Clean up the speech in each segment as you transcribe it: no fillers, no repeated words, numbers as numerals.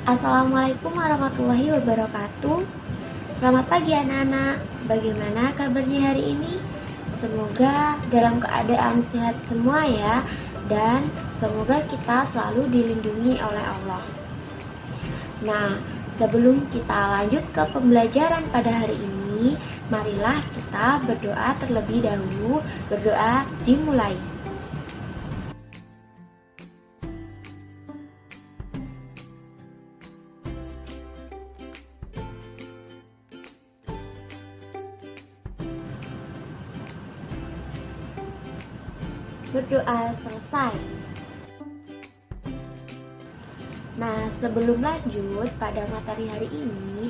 Assalamualaikum warahmatullahi wabarakatuh. Selamat pagi anak-anak. Bagaimana kabarnya hari ini? Semoga dalam keadaan sehat semua ya. Dan semoga kita selalu dilindungi oleh Allah. Nah, sebelum kita lanjut ke pembelajaran pada hari ini, marilah kita berdoa terlebih dahulu. Berdoa dimulai. Berdoa selesai. Nah, sebelum lanjut pada materi hari ini,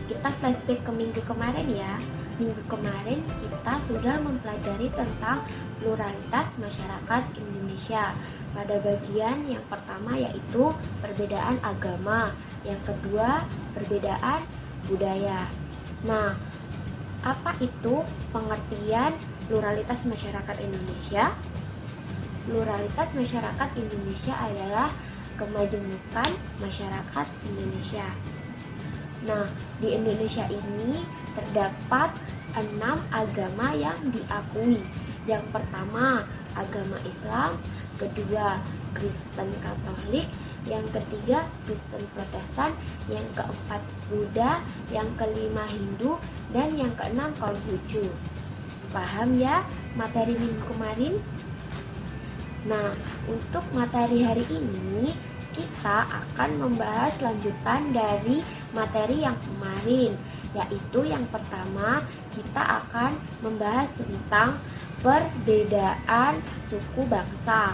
kita flashback ke minggu kemarin ya. Minggu kemarin kita sudah mempelajari tentang pluralitas masyarakat Indonesia. Pada bagian yang pertama yaitu perbedaan agama, yang kedua perbedaan budaya. Nah, apa itu pengertian pluralitas masyarakat Indonesia? Pluralitas masyarakat Indonesia adalah kemajemukan masyarakat Indonesia. Nah, di Indonesia ini terdapat 6 agama yang diakui. Yang pertama, agama Islam, kedua, Kristen Katolik, yang ketiga, Kristen Protestan, yang keempat, Buddha, yang kelima, Hindu, dan yang keenam, Konghucu. Paham ya materi minggu kemarin? Nah, untuk materi hari ini kita akan membahas lanjutan dari materi yang kemarin, yaitu yang pertama kita akan membahas tentang perbedaan suku bangsa,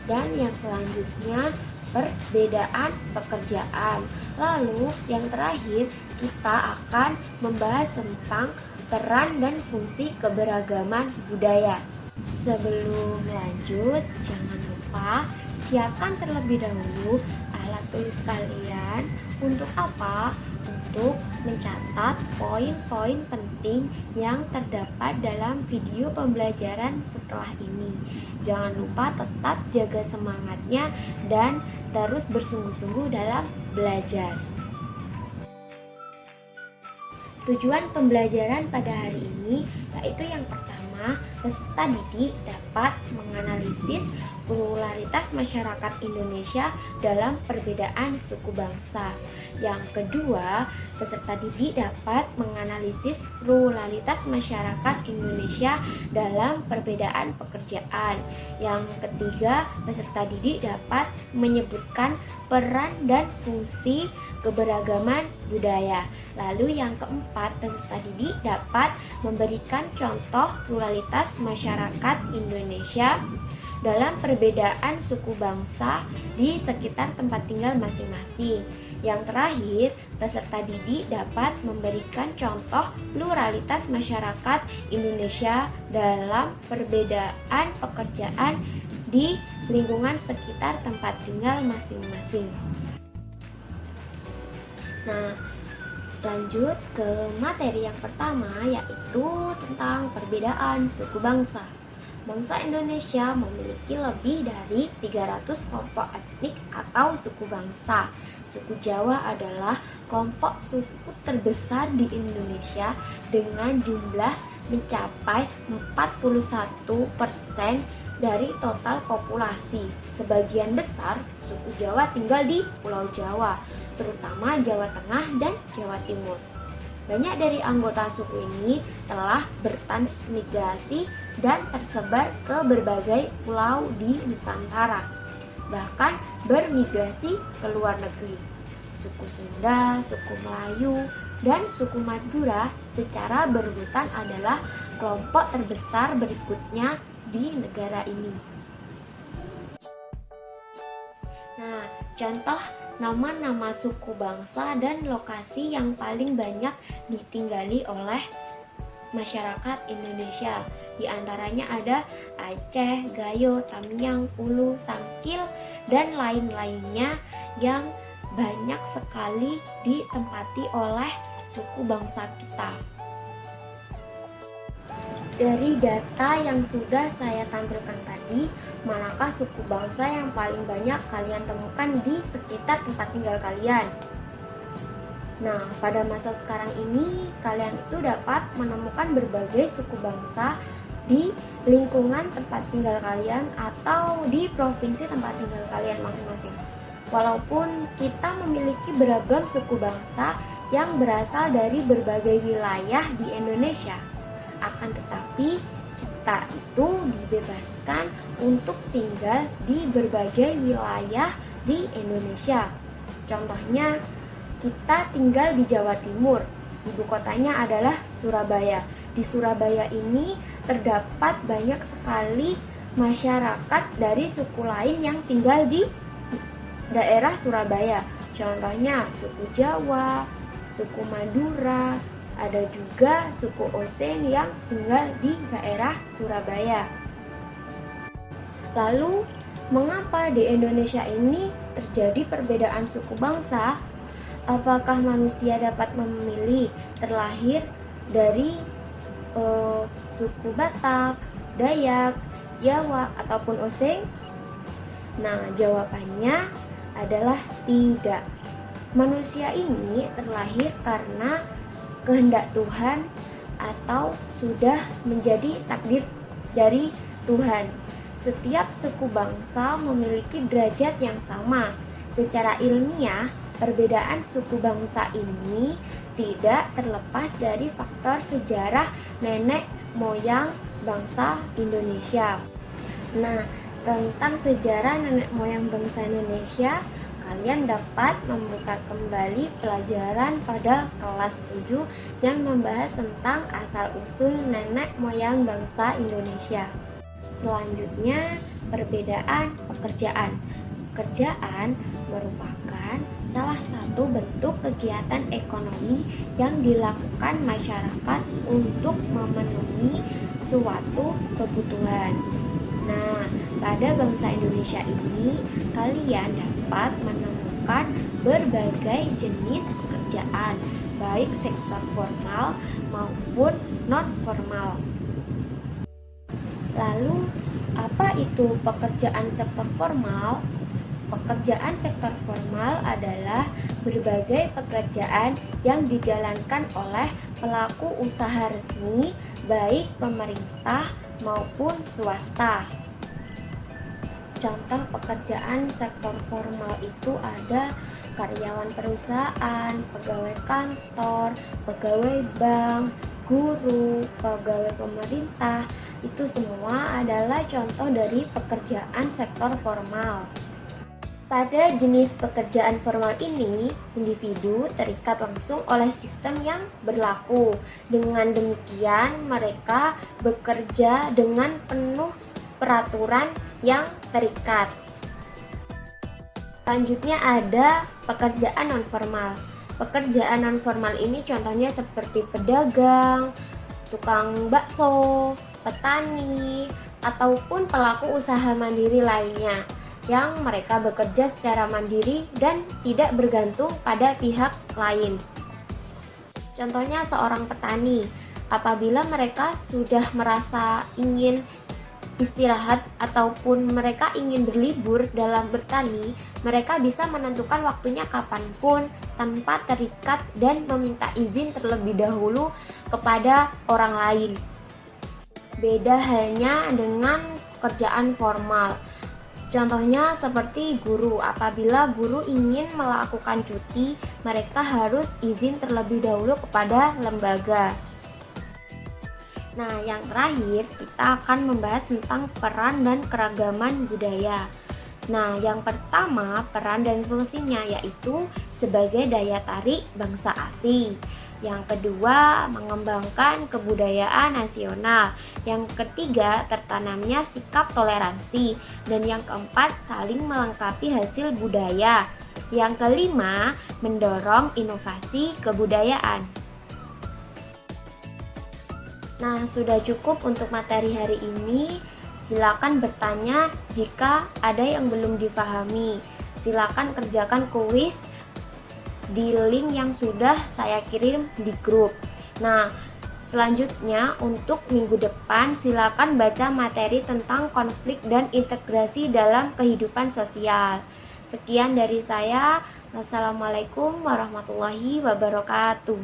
dan yang selanjutnya perbedaan pekerjaan. Lalu yang terakhir kita akan membahas tentang peran dan fungsi keberagaman budaya. Sebelum lanjut, jangan lupa siapkan terlebih dahulu alat tulis kalian. Untuk apa? Untuk mencatat poin-poin penting yang terdapat dalam video pembelajaran setelah ini. Jangan lupa tetap jaga semangatnya dan terus bersungguh-sungguh dalam belajar. Tujuan pembelajaran pada hari ini yaitu yang pertama, peserta didik dapat menganalisis pluralitas masyarakat Indonesia dalam perbedaan suku bangsa. Yang kedua, peserta didik dapat menganalisis pluralitas masyarakat Indonesia dalam perbedaan pekerjaan. Yang ketiga, peserta didik dapat menyebutkan peran dan fungsi keberagaman budaya. Lalu yang keempat, peserta didik dapat memberikan contoh pluralitas masyarakat Indonesia dalam perbedaan suku bangsa di sekitar tempat tinggal masing-masing. Yang terakhir, peserta didik dapat memberikan contoh pluralitas masyarakat Indonesia dalam perbedaan pekerjaan di lingkungan sekitar tempat tinggal masing-masing. Nah, lanjut ke materi yang pertama, yaitu tentang perbedaan suku bangsa. Bangsa Indonesia memiliki lebih dari 300 kelompok etnik atau suku bangsa. Suku Jawa adalah kelompok suku terbesar di Indonesia dengan jumlah mencapai 41% dari total populasi. Sebagian besar suku Jawa tinggal di Pulau Jawa, terutama Jawa Tengah dan Jawa Timur. Banyak dari anggota suku ini telah bertransmigrasi dan tersebar ke berbagai pulau di Nusantara, bahkan bermigrasi ke luar negeri. Suku Sunda, suku Melayu, dan suku Madura secara berurutan adalah kelompok terbesar berikutnya di negara ini. Nah, contoh nama-nama suku bangsa dan lokasi yang paling banyak ditinggali oleh masyarakat Indonesia. Di antaranya ada Aceh, Gayo, Tamiang, Ulu, Sangkil, dan lain-lainnya yang banyak sekali ditempati oleh suku bangsa kita. Dari data yang sudah saya tampilkan tadi, manakah suku bangsa yang paling banyak kalian temukan di sekitar tempat tinggal kalian? Nah, pada masa sekarang ini, kalian itu dapat menemukan berbagai suku bangsa di lingkungan tempat tinggal kalian atau di provinsi tempat tinggal kalian masing-masing. Walaupun kita memiliki beragam suku bangsa yang berasal dari berbagai wilayah di Indonesia, akan tetapi kita itu dibebaskan untuk tinggal di berbagai wilayah di Indonesia. Contohnya, kita tinggal di Jawa Timur. Ibu kotanya adalah Surabaya. Di Surabaya ini terdapat banyak sekali masyarakat dari suku lain yang tinggal di daerah Surabaya. Contohnya suku Jawa, suku Madura, ada juga suku Osing yang tinggal di daerah Surabaya. Lalu, mengapa di Indonesia ini terjadi perbedaan suku bangsa? Apakah manusia dapat memilih terlahir dari suku Batak, Dayak, Jawa, ataupun Osing? Nah, jawabannya adalah tidak. Manusia ini terlahir karena kehendak Tuhan atau sudah menjadi takdir dari Tuhan. Setiap suku bangsa memiliki derajat yang sama. Secara ilmiah, perbedaan suku bangsa ini tidak terlepas dari faktor sejarah nenek moyang bangsa Indonesia. Nah, tentang sejarah nenek moyang bangsa Indonesia, kalian dapat membuka kembali pelajaran pada kelas 7 yang membahas tentang asal-usul nenek moyang bangsa Indonesia. Selanjutnya, perbedaan pekerjaan. Pekerjaan merupakan salah satu bentuk kegiatan ekonomi yang dilakukan masyarakat untuk memenuhi suatu kebutuhan. Nah, pada bangsa Indonesia ini, kalian dapat menemukan berbagai jenis pekerjaan, baik sektor formal maupun non-formal. Lalu, apa itu pekerjaan sektor formal? Pekerjaan sektor formal adalah berbagai pekerjaan yang dijalankan oleh pelaku usaha resmi, baik pemerintah maupun swasta. Contoh pekerjaan sektor formal itu ada karyawan perusahaan, pegawai kantor, pegawai bank, guru, pegawai pemerintah. Itu semua adalah contoh dari pekerjaan sektor formal. Pada jenis pekerjaan formal ini, individu terikat langsung oleh sistem yang berlaku. Dengan demikian, mereka bekerja dengan penuh peraturan yang terikat. Selanjutnya ada pekerjaan non-formal. Pekerjaan non-formal ini contohnya seperti pedagang, tukang bakso, petani, ataupun pelaku usaha mandiri lainnya yang mereka bekerja secara mandiri dan tidak bergantung pada pihak lain. Contohnya seorang petani, apabila mereka sudah merasa ingin istirahat ataupun mereka ingin berlibur dalam bertani, mereka bisa menentukan waktunya kapanpun tanpa terikat dan meminta izin terlebih dahulu kepada orang lain. Beda halnya dengan pekerjaan formal. Contohnya seperti guru, apabila guru ingin melakukan cuti, mereka harus izin terlebih dahulu kepada lembaga. Nah, yang terakhir kita akan membahas tentang peran dan keragaman budaya. Nah, yang pertama, peran dan fungsinya yaitu sebagai daya tarik bangsa asing. Yang kedua, mengembangkan kebudayaan nasional. Yang ketiga, tertanamnya sikap toleransi. Dan yang keempat, saling melengkapi hasil budaya. Yang kelima, mendorong inovasi kebudayaan. Nah, sudah cukup untuk materi hari ini. Silakan bertanya jika ada yang belum dipahami. Silakan kerjakan kuis di link yang sudah saya kirim di grup. Nah, Selanjutnya, untuk minggu depan silakan baca materi tentang konflik dan integrasi dalam kehidupan sosial. Sekian dari saya. Wassalamualaikum warahmatullahi wabarakatuh.